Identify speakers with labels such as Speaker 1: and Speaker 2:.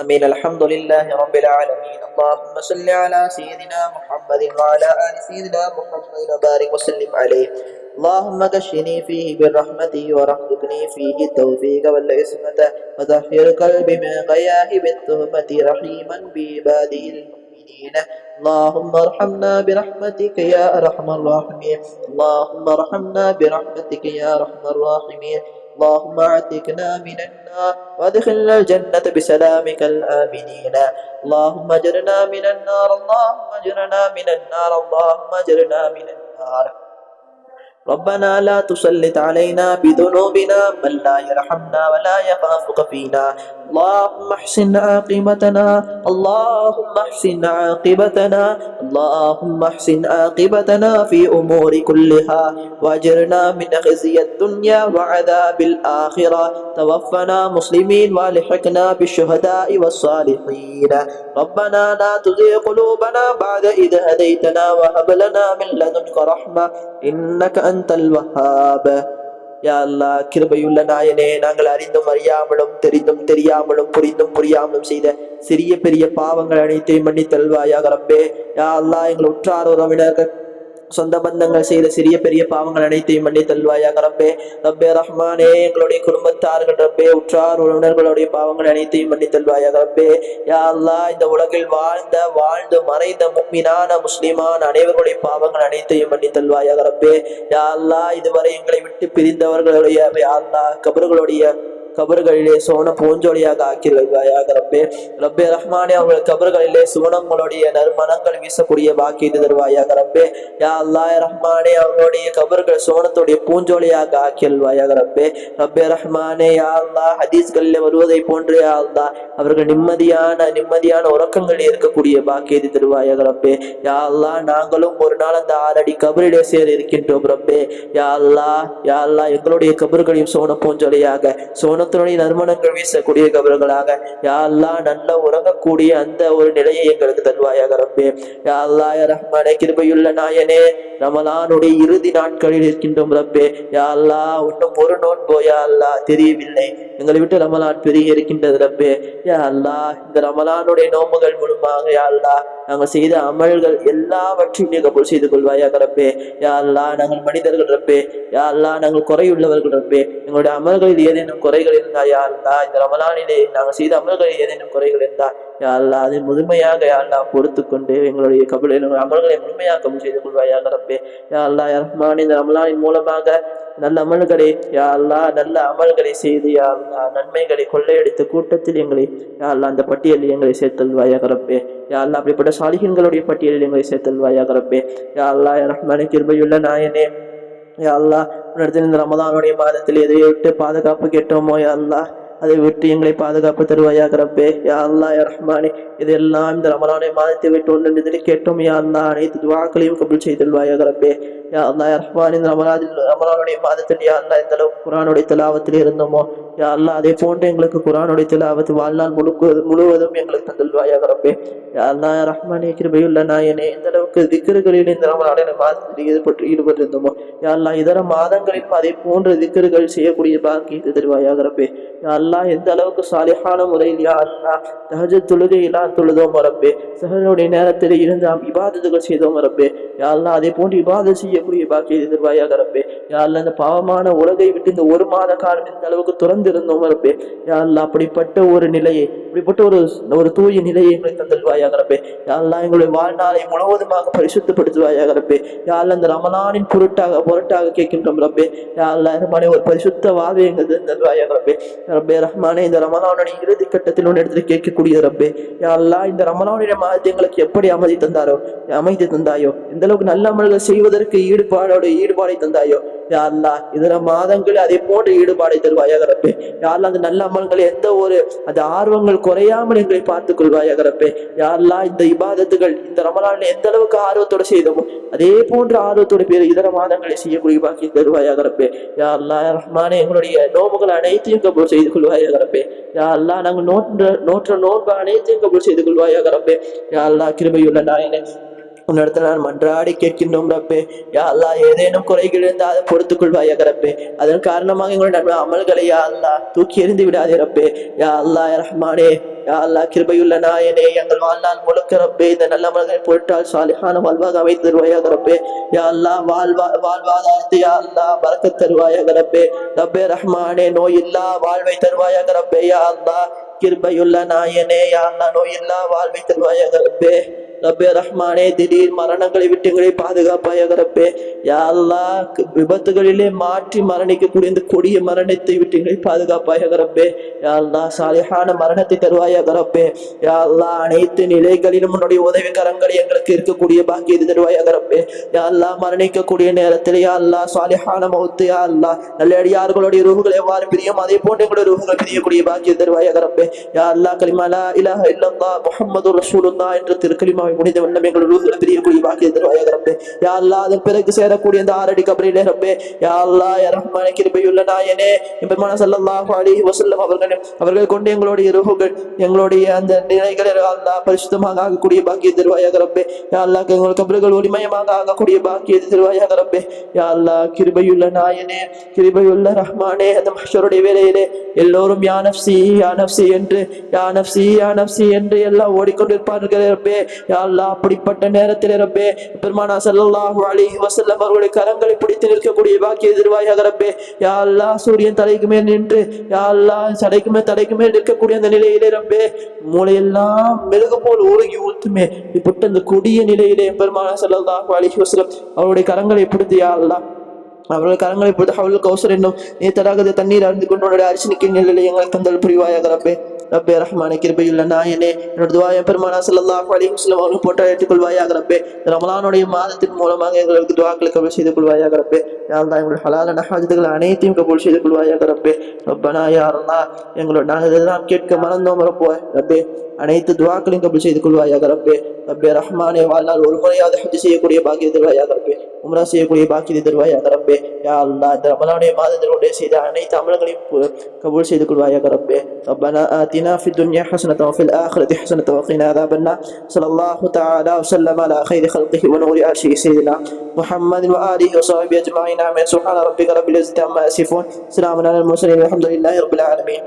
Speaker 1: آمين. الحمد لله رب العالمين. اللهم صل على سيدنا محمد وعلى آل سيدنا محمد وبارك وسلم عليه. اللهم كشني فيه برحمته ورحمتني فيه التوفيق والعصمة وطهر قلبي من غياهب التهمة رحيما بعباده المؤمنين. اللهم ارحمنا برحمتك يا أرحم الراحمين. اللهم ارحمنا برحمتك يا أرحم الراحمين. اللهم اعتقنا من النار وادخلنا الجنة بسلامك الآمنين. اللهم اجرنا من النار. اللهم اجرنا من النار. اللهم اجرنا من النار. ربنا لا تسلط علينا بذنوبنا من لا يرحمنا ولا يخافك فينا. اللهم احسن عاقبتنا. اللهم احسن عاقبتنا. اللهم احسن عاقبتنا في امور كلها واجرنا من خزي الدنيا وعذاب الاخره. توفنا مسلمين والحقنا بالشهداء والصالحين. ربنا لا تزغ قلوبنا بعد إذ هديتنا وهب لنا من لدنك رحمة إنك أنت الوهاب. யா அல்லாஹ், கிருபையுள்ள நாயனே, நாங்கள் அறிந்தும் அறியாமலும் தெரிந்தும் தெரியாமலும் புரிந்தும் புரியாமலும் செய்த சிறிய பெரிய பாவங்கள் அனைத்தையும் மன்னித்தல்வாயாக ரப்பே. யா அல்லாஹ், எங்கள் உற்றார் உறவினர்கள் சொந்த பந்தங்கள் செய்த சிறிய பெரிய பாவங்கள் அனைத்தையும் மன்னித்தல்வாயாக ரப்பே. ரப்பே ரஹ்மானே, எங்களுடைய குடும்பத்தார்கள் ரப்பே, உற்றார் உறவினர்களுடைய பாவங்கள் அனைத்தையும் மன்னித்தல்வாயாக ரப்பே. யா அல்லாஹ், இந்த உலகில் வாழ்ந்து மறைந்த முஃமினான முஸ்லிமான அனைவருடைய பாவங்கள் அனைத்தையும் மன்னித்தல்வாயாக ரப்பே. யா அல்லாஹ், இதுவரை எங்களை விட்டு பிரிந்தவர்களுடைய யா அல்லாஹ் கபர்களிலே சோன பூஞ்சொலியாக ஆக்கியிருவாயாக ரப்பே. ரப்பே ரஹ்மானே, அவர்கள் கபர்களிலே சுவனங்களுடைய நறுமணங்கள் வீசக்கூடிய பாக்கியத்தை தருவாயாக ரப்பே. யா அல்லாஹ் ரஹ்மானே, அவர்களுடைய கபர்கள் சோனத்துடைய பூஞ்சொலியாக ஆக்கியிருவாயாக ரப்பே. ரப்பே ரஹ்மானே, யா அல்லாஹ், ஹதீஸ்களில் வருவதை போன்று யா அல்லாஹ், அவர்கள் நிம்மதியான உறக்கங்களில் இருக்கக்கூடிய பாக்கியத்தை தருவாயாக ரப்பே. யா அல்லாஹ், நாங்களும் ஒரு நாள் அந்த 6 அடி கபரிலே சேர இருக்கின்றோம் ரப்பே. யா அல்லாஹ், எங்களுடைய கபர்களையும் சோன பூஞ்சொலியாக சோனத்தினுடைய நறுமணங்கள் வீசக்கூடிய கபர்களாக யா அல்லாஹ், நல்ல உறங்கக்கூடிய அந்த ஒரு நிலையை எங்களுக்கு தருவாயாக ரப்பே. யா அல்லாஹ் ரஹ்மானே, கிருபையுள்ள நாயனே, ரமலானுடைய இறுதி நாட்களில் இருக்கின்றோம் ரப்பே. யா அல்லாஹ், இன்னும் ஒரு நோன்போ யா அல்லாஹ் தெரியவில்லை. எங்களை விட்டு ரமலான் பெருகி இருக்கின்றது ரப்பே. யா அல்லாஹ், இந்த ரமலானுடைய நோம்புகள் மூலமாக யா அல்லாஹ், நாங்கள் செய்த அமல்கள் எல்லாவற்றையும் நீ கபூல் செய்து கொள்வாயாக ரப்பே. யா அல்லாஹ், நாங்கள் மனிதர்கள் ரப்பே. யா அல்லாஹ், நாங்கள் குறையுள்ளவர்கள் ரப்பே. எங்களுடைய அமல்களில் ஏதேனும் குறைகள் இருந்தா யா அல்லாஹ், இந்த ரமலானிலே நாங்கள் செய்த அமல்களில் ஏதேனும் குறைகள் இருந்தா யா அல்லாஹ், அதை முழுமையாக யா அல்லாஹ் பொறுத்து கொண்டு எங்களுடைய அமல்களை முழுமையாக கபூல் செய்து கொள்வாயாக ரப்பே. யா அல்லாஹ் ரஹ்மான், இந்த ரமலானின் மூலமாக நல்ல அமல்களை யா அல்லாஹ், நல்ல அமல்களை செய்து யா அல்லாஹ், நன்மைகளை கொள்ளையடித்த கூட்டத்தில் எங்களை யா அல்லாஹ், அந்த பட்டியலில் எங்களை சேர்த்தல்வாயாக ரப்பே. யா அல்லாஹ், அப்படிப்பட்ட சாலிஹீன்களுடைய பட்டியலில் எங்களை சேர்த்தல்வாயாக ரப்பே. யா அல்லாஹ் ரஹ்மானே, கிருபையுள்ள நாயனே, யா அல்லாஹ், இந்த ரமலானுடைய மாதத்தில் எதை விட்டு பாதுகாப்பு கேட்டோமோ யா அல்லாஹ், அதை விட்டு எங்களை பாதுகாப்பு தருவாயாக ரப்பே. யா அல்லாஹ் ரஹ்மானே, இதெல்லாம் இந்த ரமலானுடைய மாதத்தை விட்டு ஒன்று கேட்டோம் யா அல்லாஹ், அனைத்து துஆக்களையும் கபூல் செய்தல்வாயாக ரப்பே. யா அல்லாஹ் ரஹ்மான், இந்த ரமலானுடைய மாதத்தில் யா அல்லாஹ், இந்த அளவுக்கு குர்ஆனுடைய திலாவத்தில் இருந்தோமோ யா அல்லாஹ், அதே போன்று எங்களுக்கு குர்ஆனுடைய திலாவத் வாழ்நாள் முழுவதும் எங்களுக்கு தந்தல்வாயாக ரப்பே. யா அல்லாஹ் ரஹ்மானே, கிருபையுள்ள நாயனே, இந்த அளவுக்கு திக்ருகளில் இந்த ரமலானுடைய மாதத்தில் ஈடுபட்டிருந்தோமோ யா அல்லாஹ், இதர மாதங்களிலும் அதே போன்ற திக்ருகள் செய்யக்கூடிய பாக்கியத்தை தருவாயாக ரப்பே. யா அல்லாஹ், எந்த அளவுக்கு சாலிஹான முறையில் யா அல்லாஹ் தஹஜ்ஜுத் தொழுகையெல்லாம் தொழுதோம் ரப்பே. சஹருடைய நேரத்தில் இருந்து இபாதத்துகள் செய்தோம் ரப்பே. யா அல்லாஹ், அதே போன்று இபாதத் செய்யக்கூடிய பாக்கியத்தை தருவாயாக ரப்பே. யா அல்லாஹ், இந்த பாவமான உலகை விட்டு இந்த 1 மாத காலம் இந்த அளவுக்கு துறந்து இருந்தோம் ரப்பே. யா அல்லாஹ், அப்படிப்பட்ட ஒரு நிலையை, அப்படிப்பட்ட ஒரு தூய நிலையை எங்களுக்கு தந்தல்வாயாக ரப்பே. யா அல்லாஹ், எங்களுடைய வாழ்நாளை முழுவதுமாக பரிசுத்தப்படுத்துவாயாக ரப்பே. யா அல்லாஹ், இந்த ரமலானின் பொருட்டாக கேட்கின்றோம் ரப்பே. யா அல்லாஹ் ரஹ்மானே, ஒரு பரிசுத்த வாழ்வை எங்களுக்கு தந்தல்வாயாக ரப்பே. ரப்பே ரஹ்மானே, இந்த ரமலானுடைய இறுதி கட்டத்தில் ஒன்று இடத்துல கேட்கக்கூடிய ரப்பே. யா அல்லாஹ், இந்த ரமலானுடைய மாதத்தை எங்களுக்கு எப்படி அமைதி தந்தாயோ, எந்த அளவுக்கு நல்ல அமல்கள் செய்வதற்கு ஈடுபாடை தந்தாயோ யா அல்லாஹ், இதர மாதங்களில் அதே போன்ற ஈடுபாடை தருவாயாக ரப்பே. யா அல்லாஹ், அந்த நல்ல அமல்கள் எந்த ஒரு அந்த ஆர்வங்கள் குறையாமல் எங்களை பார்த்துக் கொள்வாயாக ரப்பே. யா அல்லாஹ், இந்த இபாதத்துகள் இந்த ரமலானில் எந்த அளவுக்கு ஆர்வத்தோடு செய்தோமோ அதே போன்ற ஆர்வத்தோடு இதர மாதங்களை செய்யக்கூடிய பாக்கியம் தருவாயாக ரப்பே. யா அல்லாஹ் ரஹ்மானே, எங்களுடைய நோம்புகள் அனைத்தையும் கபூல் செய்து கொள்வாயாக ரப்பே. யா அல்லாஹ், நாங்கள் நோற்ற நோன்பு அனைத்தையும் கபூல் செய்து கொள்வாயாக ரப்பே. யா அல்லாஹ், கிருபையுள்ள நாயனே, உன்னிடத்தில் நான் மன்றாடி கேட்கின்றோம் ரப்பே. யா அல்லாஹ், ஏதேனும் குறைகள் இருந்தால் அதை பொறுத்துக் கொள்வாயாக ரப்பே. அதன் காரணமாக எங்களுடைய அமல்களை யா அல்லாஹ் தூக்கி எறிந்து விடாதே ரப்பே. யா அல்லாஹ் ரஹ்மானே, யா அல்லாஹ் கிருபையுள்ள நாயனே எங்கள் வாழ்நாள் முழுக்க ரப்பே இந்த நல்ல மனதை பொருட்டால் சாலிஹான வாழ்வாக அமைத்து தருவாயாக ரப்பே. யா அல்லாஹ் வாழ்வாதாரத்தை யா அல்லாஹ் பரக்கத் தருவாயாக ரப்பே. ரப்பே ரஹ்மானே நோய் இல்லா வாழ்வை தருவாயாக ரப்பே. யா அல்லாஹ் கிருபையுள்ள நாயனே யா அல்லாஹ் நோய் இல்லா வாழ்வை தருவாயாக ரப்பே. ரப்பே ரஹ்மானே திடீர் மரணங்களை விட்டு எங்களை பாதுகாப்பாயாக ரப்பே. யா அல்லாஹ் விபத்துகளிலே மாற்றி மரணிக்கக்கூடிய இந்த கொடிய மரணத்தை விட்டு எங்களை பாதுகாப்பாயாக ரப்பே. யா அல்லாஹ் சாலிஹான மரணத்தை தருவாயாக ரப்பே. யா அல்லாஹ் அனைத்து நிலைகளிலும் உன்னுடைய உதவி கரங்களை எங்களுக்கு இருக்கக்கூடிய பாக்கியத்தை தருவாயாக ரப்பே. யா அல்லாஹ் மரணிக்கக்கூடிய நேரத்தில் யா அல்லாஹ் சாலிஹான மௌத் யா அல்லாஹ் நல்லடியார்களுடைய ரூஹுகள் எவ்வாறு பிரியும் அதே போன்று எங்களுடைய ரூஹுகள் பிரியக்கூடிய பாக்கியத்தை தருவாயாக ரப்பே. யா அல்லாஹ் கலிமா லா இலாஹ இல்லல்லாஹ் முஹம்மதுர் ரசூலுல்லாஹ் என்ற திருக்கலிமா முடிந்த வண்ணம் எங்களுடைய ரூஹுகளை பிரியக்கூடிய பாக்கியத்தை தருவாயாக ரப்பே. யா அல்லாஹ் அதன் பிறகு சேரக்கூடிய இந்த 6 அடி கபரிலே ரப்பே. யா அல்லாஹ் யா ரஹ்மானே கிருபையுள்ள நாயனே பெருமானார் ஸல்லல்லாஹு அலைஹி வஸல்லம் அவர்கள் கொண்டு எங்களுடைய ரூஹுகள் எங்களுடைய அந்த நிலைகளை அல்லாஹ் பரிசுத்தமாக ஆகக்கூடிய பாக்கியத்தை தருவாயாக ரப்பே. யா அல்லாஹ் எங்களுடைய கபர்கள் ஒளிமயமாக ஆகக்கூடிய பாக்கியத்தை தருவாயாக ரப்பே. யா அல்லாஹ் கிருபையுள்ள நாயனே கிருபையுள்ள ரஹ்மானே அந்த மஹ்ஷருடைய வேளையிலே எல்லோரும் யா நஃப்ஸி யா நஃப்ஸி என்று யா நஃப்ஸி யா நஃப்ஸி என்று எல்லாம் ஓடிக்கொண்டிருப்பார்கள் ரப்பே. யா அல்லாஹ் அப்படிப்பட்ட நேரத்தில் ரப்பே பெருமானார் ஸல்லல்லாஹு அலைஹி வஸல்லம் அவர்களுடைய கரங்களை பிடித்து நிற்கக்கூடிய பாக்கியத்தை தருவாயாக ரப்பே. யா அல்லாஹ் சூரியன் தலைக்கு மேல் நின்று யா அல்லாஹ் தலைக்கு மேல் நிற்கக்கூடிய அந்த நிலையிலே ரப்பே மூளையெல்லாம் மெழுகு போல் உருகி ஊத்துமே இப்பட்ட இந்த கொடிய நிலையிலே பெருமானார் ஸல்லல்லாஹு அலைஹி வஸல்லம் அவருடைய கரங்களை பிடித்து யா அல்லாஹ் அவர்கள் கரங்களை பொறுத்து ஹவுல் கௌசர் என்னும் நீத்தராக தண்ணீர் அறிந்து கொண்டு அரிசினிக்கு நிலையிலே எங்களை தந்தல் புரிவாயாக ரப்பே. ரப்பே ரஹ்மானே கிருபையுள்ள நாயனே என்னோட துஆயை பெருமானார் ஸல்லல்லாஹு அலைஹி வஸல்லம் அவர்கள் போட்டு ஏற்றுக்கொள்வாயாக ரப்பே. ரமலானுடைய மாதத்தின் மூலமாக எங்களுக்கு துஆக்களை கபூல் செய்து கொள்வாயாக ரப்பே. யா அல்லாஹ் எங்களுடைய ஹலாலான ஹாஜத்துகள் அனைத்தையும் கபூல் செய்து கொள்வாயாக ரப்பே. ரப்பனா யா அல்லாஹ் எங்களோட நாங்கள் எதெல்லாம் கேட்க மறந்தோம் ரப்பே அனைத்து துஆக்களையும் கபூல் செய்து கொள்வாயாக ரப்பே. ரப்பே ரஹ்மானே வாழ்நாள் ஒரு முறையாவது ஹஜ் செய்யக்கூடிய பாக்கியத்தை தருவாயாக ரப்பே. உம்ரா செய்யக்கூடிய பாக்கியத்தை தருவாயாக ரப்பே. யா அல்லாஹ் இந்த ரமலானுடைய மாதத்தினுடைய செய்த அனைத்து அமல்களையும் கபூல் செய்து கொள்வாயாக ரப்பே. ரப்பனா ஆத்தினா ஃபித் துன்யா ஹஸனத்தன் வஃபில் ஆখিরাতি ஹஸனத்தன் வகினா அஸாபன்னார். ஸல்லல்லாஹு தஆலா வஸல்லம அலா கைரி خلقه ونور عرشه سيدنا محمد وآله وصحبه أجمعين. آمين. سبحان ربك رب العزة عما يصفون. سلام على المرسلين والحمد لله رب العالمين.